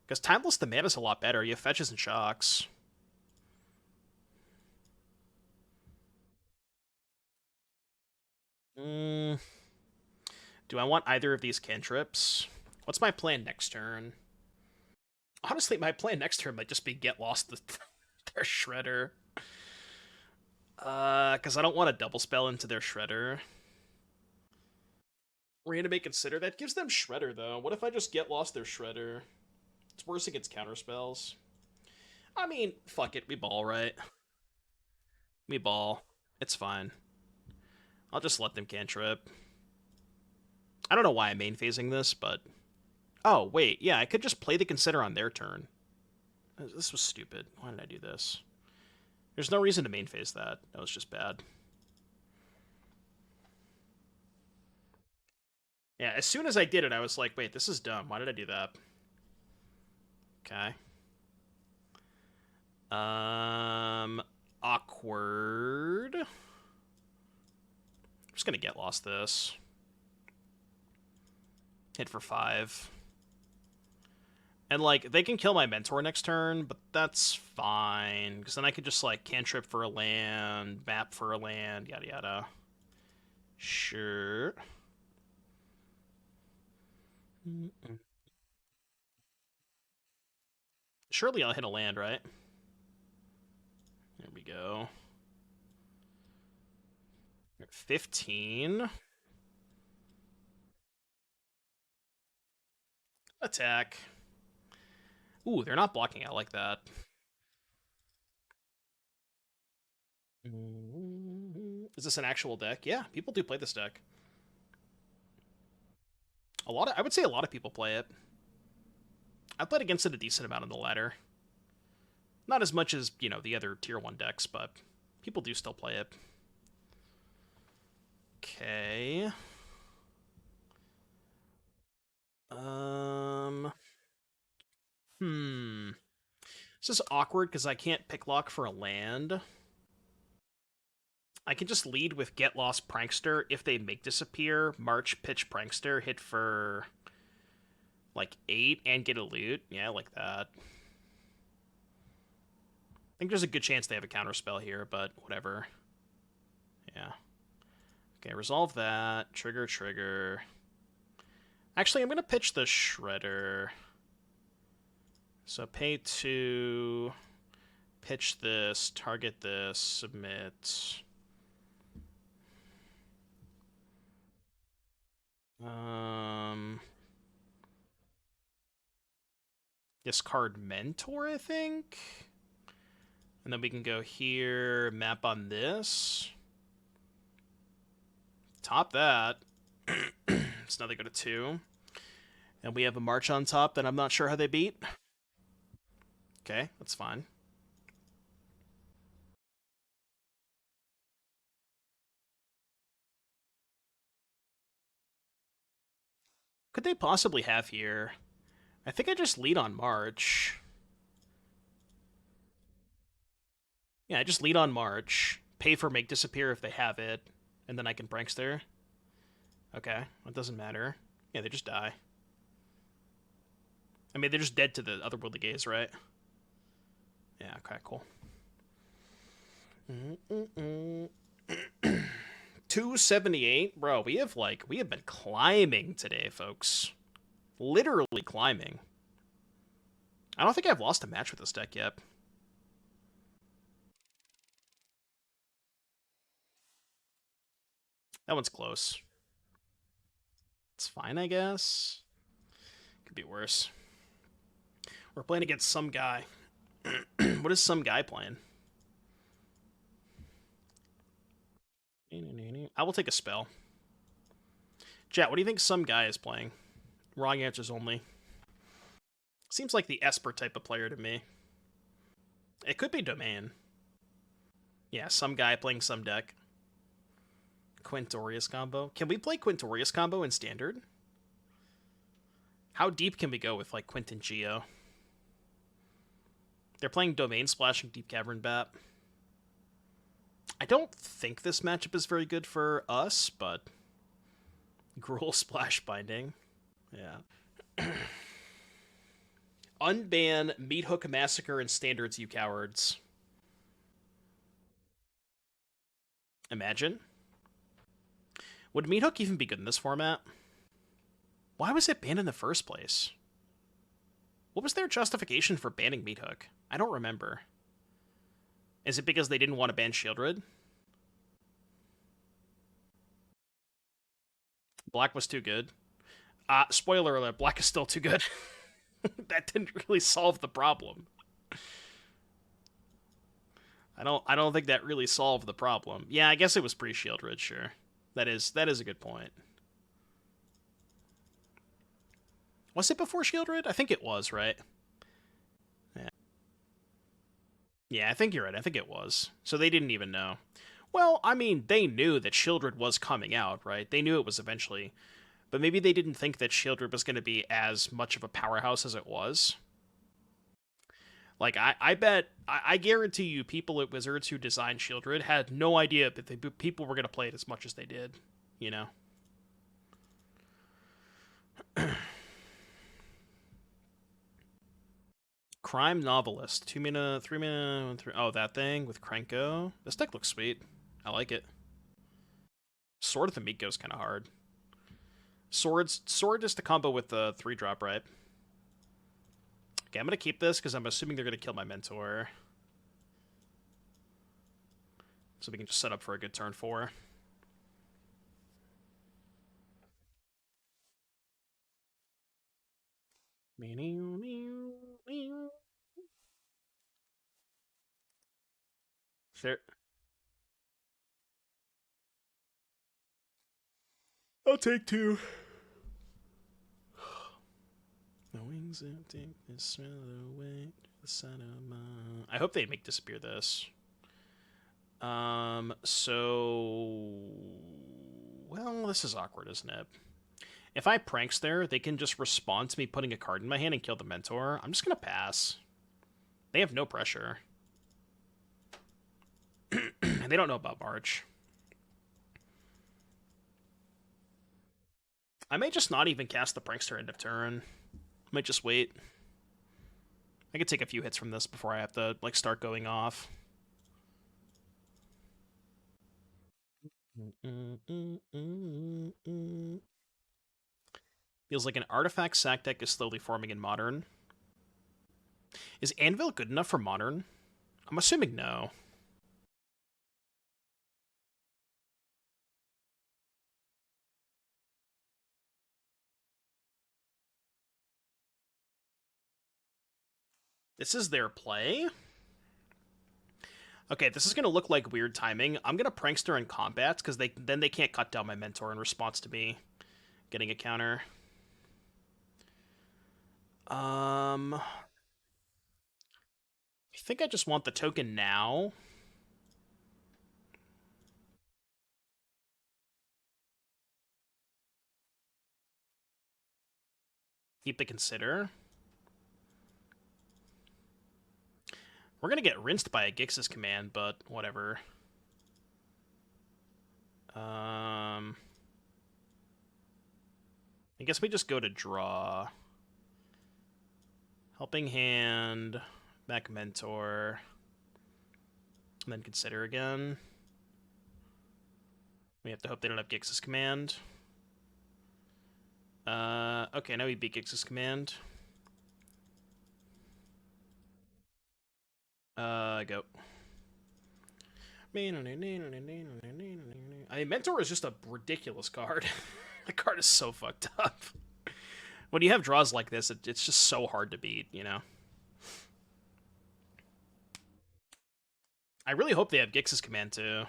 Because Timeless, the mana's a lot better. You have fetches and shocks. Do I want either of these cantrips? What's my plan next turn? Honestly, my plan next turn might just be get lost their Shredder. Because I don't want to double spell into their Shredder. Random may consider that. Gives them Shredder, though. What if I just get lost their Shredder? It's worse against counterspells. I mean, fuck it. We ball, right? We ball. It's fine. I'll just let them cantrip. I don't know why I'm main phasing this, but... Oh, wait. Yeah, I could just play the Consider on their turn. This was stupid. Why did I do this? There's no reason to main phase that. That was just bad. Yeah, as soon as I did it, I was like, wait, this is dumb. Why did I do that? Okay. Awkward. I'm just gonna get lost this. Hit for 5. And, like, they can kill my Mentor next turn, but that's fine. Because then I could just, like, cantrip for a land, map for a land, yada yada. Sure. Surely I'll hit a land, right? There we go. 15. Attack. Ooh, they're not blocking out like that. Is this an actual deck? Yeah, people do play this deck. I would say a lot of people play it. I played against it a decent amount on the ladder. Not as much as, the other tier 1 decks, but people do still play it. Okay. This is awkward because I can't pick lock for a land. I can just lead with Get Lost Prankster. If they make disappear, March, pitch Prankster, hit for like 8 and get a loot. Yeah, I like that. I think there's a good chance they have a counterspell here, but whatever. Yeah. Okay, resolve that. Trigger. Actually, I'm going to pitch the Shredder. So pay 2, pitch this, target this, submit. Discard Mentor, I think? And then we can go here, map on this. Top that. So now they go to 2. And we have a March on top that I'm not sure how they beat. Okay, that's fine. Could they possibly have here I think I just lead on March. Yeah, I just lead on March. Pay for Make Disappear if they have it, and then I can Prankster. Okay, that doesn't matter. Yeah, they just die. I mean, they're just dead to the Otherworldly Gaze, right? Yeah, okay, cool. 278, bro. We have been climbing today, folks. Literally climbing. I don't think I've lost a match with this deck yet. That one's close. It's fine, I guess. Could be worse. We're playing against some guy. What is some guy playing? I will take a spell. Chat, what do you think some guy is playing? Wrong answers only. Seems like the Esper type of player to me. It could be Domain. Yeah, some guy playing some deck. Quintorius combo. Can we play Quintorius combo in Standard? How deep can we go with, like, Quint and Geo? They're playing Domain Splashing Deep Cavern Bat. I don't think this matchup is very good for us, but... Gruul Splash Binding. Yeah. Unban Meat Hook Massacre and Standards, you cowards. Imagine. Would Meat Hook even be good in this format? Why was it banned in the first place? What was their justification for banning Meat Hook? I don't remember. Is it because they didn't want to ban Shieldred? Black was too good. Spoiler alert, Black is still too good. That didn't really solve the problem. I don't think that really solved the problem. Yeah, I guess it was pre-Shieldred, sure. That is a good point. Was it before Shieldred? I think it was, right? Yeah. Yeah, I think you're right. I think it was. So they didn't even know. Well, I mean, they knew that Shieldred was coming out, right? They knew it was eventually. But maybe they didn't think that Shieldred was going to be as much of a powerhouse as it was. Like, I bet, I guarantee you, people at Wizards who designed Shieldred had no idea that people were going to play it as much as they did, you know? Crime Novelist. 2 mana, 3 mana, 1, 3. Oh, that thing with Krenko. This deck looks sweet. I like it. Sword of the Meat goes kind of hard. Sword is to combo with the 3-drop, right? Okay, I'm going to keep this because I'm assuming they're going to kill my Mentor. So we can just set up for a good turn 4. Sure. I'll take 2. The wings that take this smell away to the side of my... I hope they make disappear this. So... Well, this is awkward, isn't it? If I Prankster, they can just respond to me putting a card in my hand and kill the Mentor. I'm just gonna pass. They have no pressure. And they don't know about March. I may just not even cast the Prankster end of turn. Might just wait. I could take a few hits from this before I have to, like, start going off. Feels like an artifact sack deck is slowly forming in Modern. Is Anvil good enough for Modern? I'm assuming no. This is their play? Okay, this is going to look like weird timing. I'm going to Prankster in combat, because then they can't cut down my Mentor in response to me getting a counter. I think I just want the token now. Keep the Consider. We're gonna get rinsed by a Gix's command, but whatever. I guess we just go to draw. Helping Hand, back Mentor, and then consider again. We have to hope they don't have Gix's command. Okay, now we beat Gix's command. Go. I mean, Mentor is just a ridiculous card. The card is so fucked up. When you have draws like this, it's just so hard to beat, you know? I really hope they have Gix's command, too.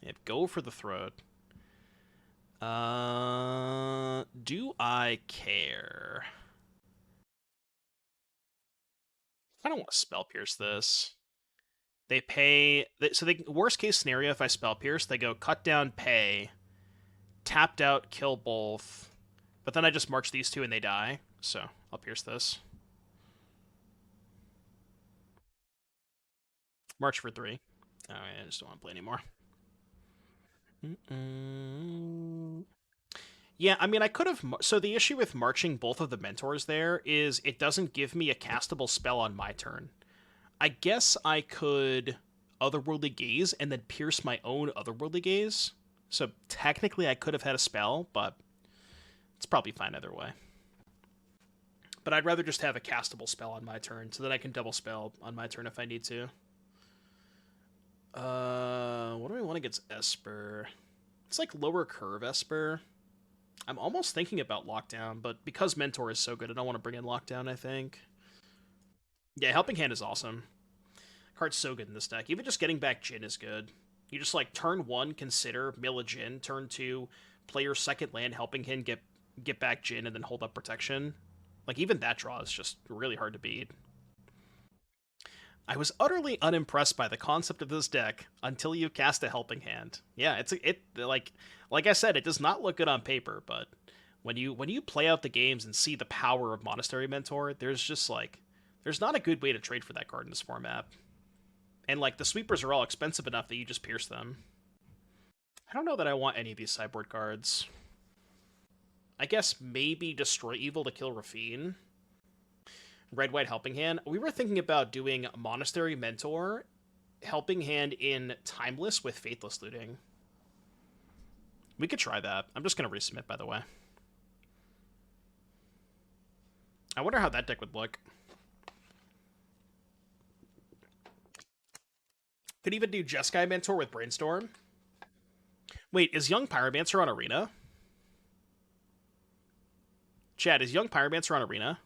Yeah, go for the throat. Do I care? I don't want to spell pierce this. They pay. So they worst case scenario, if I spell pierce, they go cut down, pay, tapped out, kill both. But then I just march these two and they die. So I'll pierce this. March for 3. Oh, I just don't want to play anymore. Yeah, I mean, I could have. So the issue with marching both of the mentors there is it doesn't give me a castable spell on my turn. I guess I could Otherworldly Gaze and then pierce my own Otherworldly Gaze. So technically I could have had a spell, but it's probably fine either way. But I'd rather just have a castable spell on my turn so that I can double spell on my turn if I need to. What do I want against Esper? It's like lower curve Esper. I'm almost thinking about Lockdown, but because Mentor is so good, I don't want to bring in Lockdown, I think. Yeah, Helping Hand is awesome. Card's so good in this deck. Even just getting back Jin is good. You just, like, turn 1, consider, mill a Jin. Turn 2, play your second land, Helping Hand, get back Jin, and then hold up Protection. Like, even that draw is just really hard to beat. I was utterly unimpressed by the concept of this deck until you cast a Helping Hand. Yeah, like I said, it does not look good on paper, but when you play out the games and see the power of Monastery Mentor, there's not a good way to trade for that card in this format. And like the sweepers are all expensive enough that you just pierce them. I don't know that I want any of these sideboard cards. I guess maybe Destroy Evil to kill Rafine. Red-White Helping Hand. We were thinking about doing Monastery Mentor, Helping Hand in Timeless with Faithless Looting. We could try that. I'm just going to resubmit, by the way. I wonder how that deck would look. Could even do Jeskai Mentor with Brainstorm. Wait, is Young Pyromancer on Arena? Chad, is Young Pyromancer on Arena?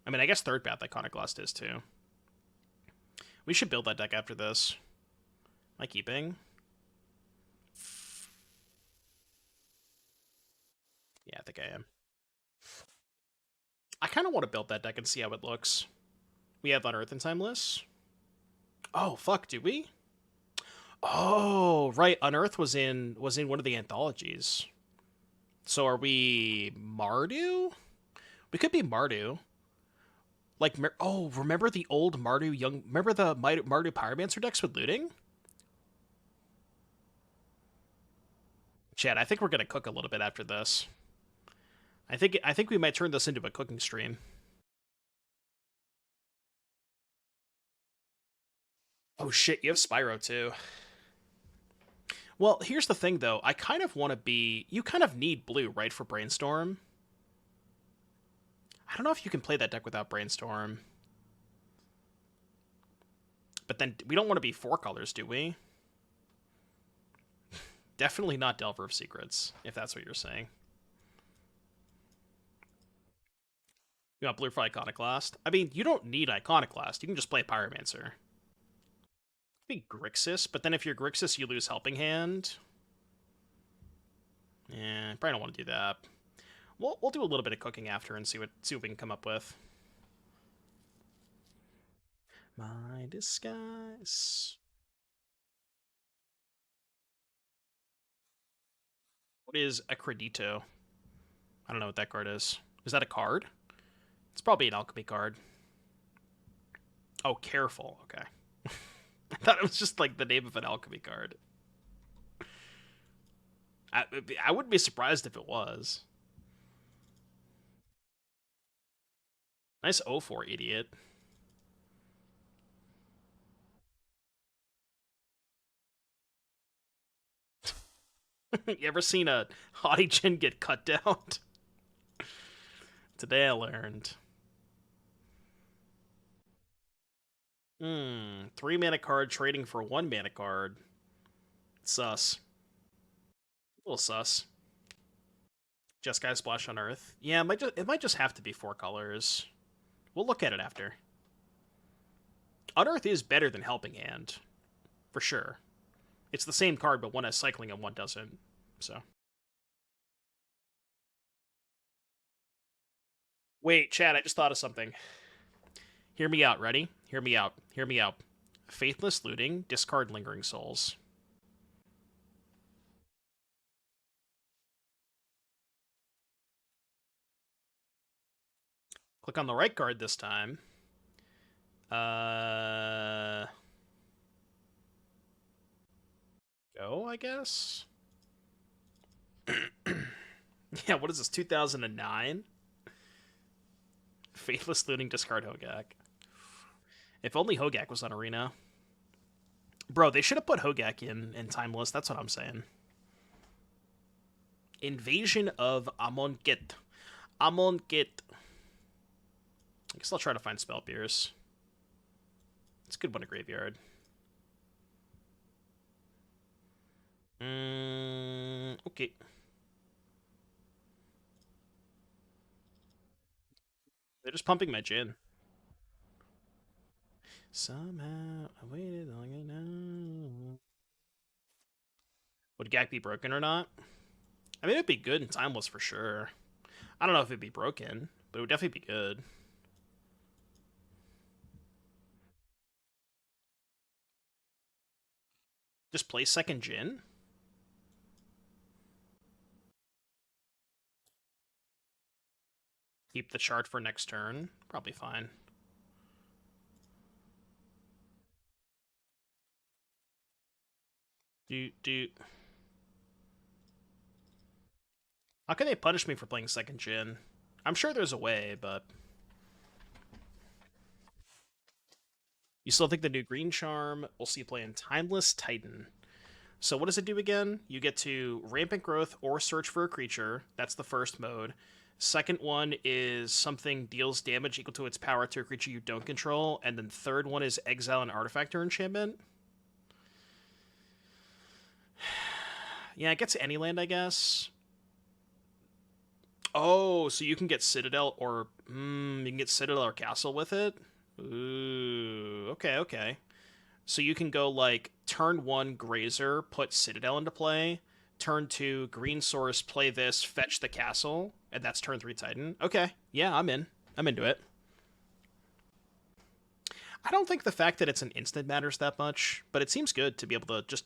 I mean, I guess Third Path Iconoclast is, too. We should build that deck after this. Am I keeping? Yeah, I think I am. I kind of want to build that deck and see how it looks. We have Unearth and Timeless. Oh, fuck, do we? Oh, right. Unearth was in one of the anthologies. So are we Mardu? We could be Mardu. Like, remember the old Mardu remember the Mardu Pyromancer decks with looting? Chad, I think we're gonna cook a little bit after this. I think we might turn this into a cooking stream. Oh shit, you have Spyro too. Well, here's the thing though. I kind of want to be. You kind of need blue, right, for Brainstorm? I don't know if you can play that deck without Brainstorm. But then we don't want to be 4 colors, do we? Definitely not Delver of Secrets, if that's what you're saying. You want blue for Iconoclast? I mean, you don't need Iconoclast. You can just play Pyromancer. Be Grixis, but then if you're Grixis, you lose Helping Hand. Yeah, probably don't want to do that. We'll do a little bit of cooking after and see what we can come up with. My disguise. What is Accredito? I don't know what that card is. Is that a card? It's probably an alchemy card. Oh, careful. Okay. I thought it was just like the name of an alchemy card. I wouldn't be surprised if it was. Nice O4, idiot. You ever seen a Haughty Jin get cut down? Today I learned. 3 mana card trading for 1 mana card. Sus. A little sus. Jeskai Splash on Earth. Yeah, it might just have to be 4 colors. We'll look at it after. Unearth is better than Helping Hand. For sure. It's the same card, but one has cycling and one doesn't. So. Wait, Chad, I just thought of something. Hear me out, ready? Hear me out. Hear me out. Faithless Looting, discard Lingering Souls. Click on the right card this time. Go, I guess? Yeah, what is this, 2009? Faithless Looting, discard Hogak. If only Hogak was on Arena. Bro, they should have put Hogak in Timeless, that's what I'm saying. Invasion of Amonkhet. Amonkhet. I guess I'll try to find Spell Pierce. It's a good one to Graveyard. Okay. They're just pumping my Jin. Somehow I waited long enough. Would Gak be broken or not? I mean, it'd be good in Timeless for sure. I don't know if it'd be broken, but it would definitely be good. Just play second Jin? Keep the chart for next turn? Probably fine. How can they punish me for playing second Jin? I'm sure there's a way, but... You still think the new green charm? We'll see playing Timeless Titan. So what does it do again? You get to Rampant Growth or search for a creature. That's the first mode. Second one is something deals damage equal to its power to a creature you don't control. And then third one is exile an artifact or enchantment. Yeah, it gets any land, I guess. Oh, so you can get Citadel or... you can get Citadel or Castle with it? Ooh, okay. So you can go like turn 1 Grazer, put Citadel into play. Turn 2 Green Source, play this, fetch the castle, and that's turn 3 Titan. Okay, yeah, I'm in. I'm into it. I don't think the fact that it's an instant matters that much, but it seems good to be able to just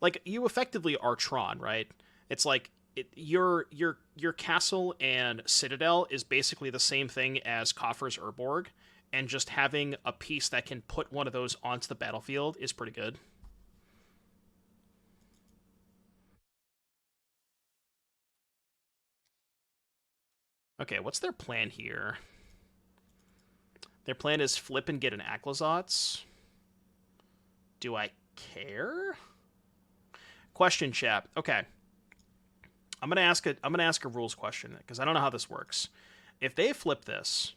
like you effectively are Tron, right? It's like your castle and Citadel is basically the same thing as Coffer's Urborg, and just having a piece that can put one of those onto the battlefield is pretty good. Okay, what's their plan here? Their plan is flip and get an Aclazotz. Do I care? Question, chat. Okay. I'm gonna ask a rules question because I don't know how this works. If they flip this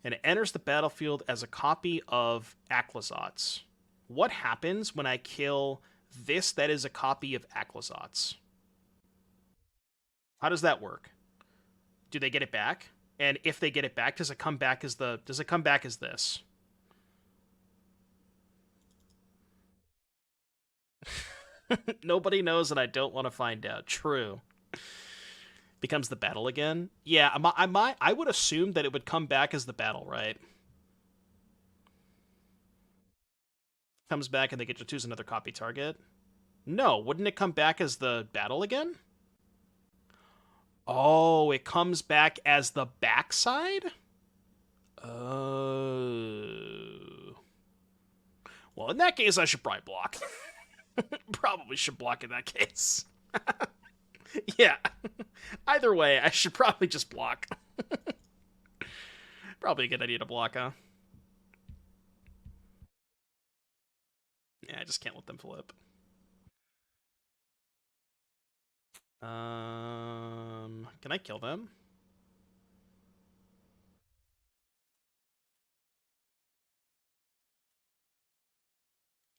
and it enters the battlefield as a copy of Aclazotz, what happens when I kill this that is a copy of Aclazotz? How does that work? Do they get it back? And if they get it back, does it come back as this? Nobody knows, and I don't want to find out. True. Becomes the battle again. Yeah, I would assume that it would come back as the battle, right? Comes back and they get to choose another copy target. No, wouldn't it come back as the battle again? Oh, it comes back as the backside? Oh. Well, in that case, I should probably block. Probably should block in that case. Yeah. Either way, I should probably just block. Probably a good idea to block, huh? Yeah, I just can't let them flip. Can I kill them?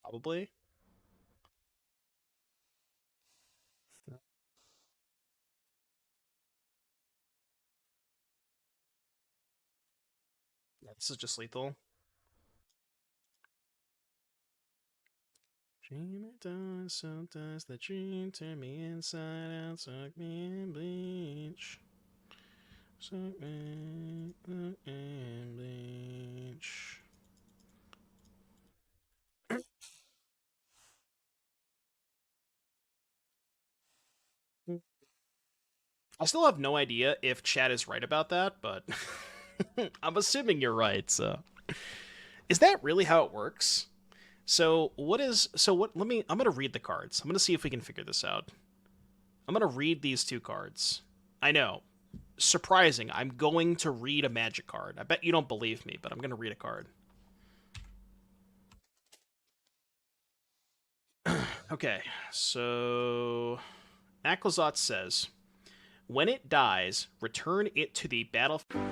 Probably. Yeah, this is just lethal. Dream it does, so does the dream. Turn me inside out, suck me in bleach. Suck me in bleach. I still have no idea if Chad is right about that, but I'm assuming you're right, so. Is that really how it works? I'm gonna read the cards. I'm gonna see if we can figure this out. I'm gonna read these two cards. I know. Surprising. I'm going to read a magic card. I bet you don't believe me, but I'm gonna read a card. Okay, so Aklazot says, when it dies, return it to the battlefield.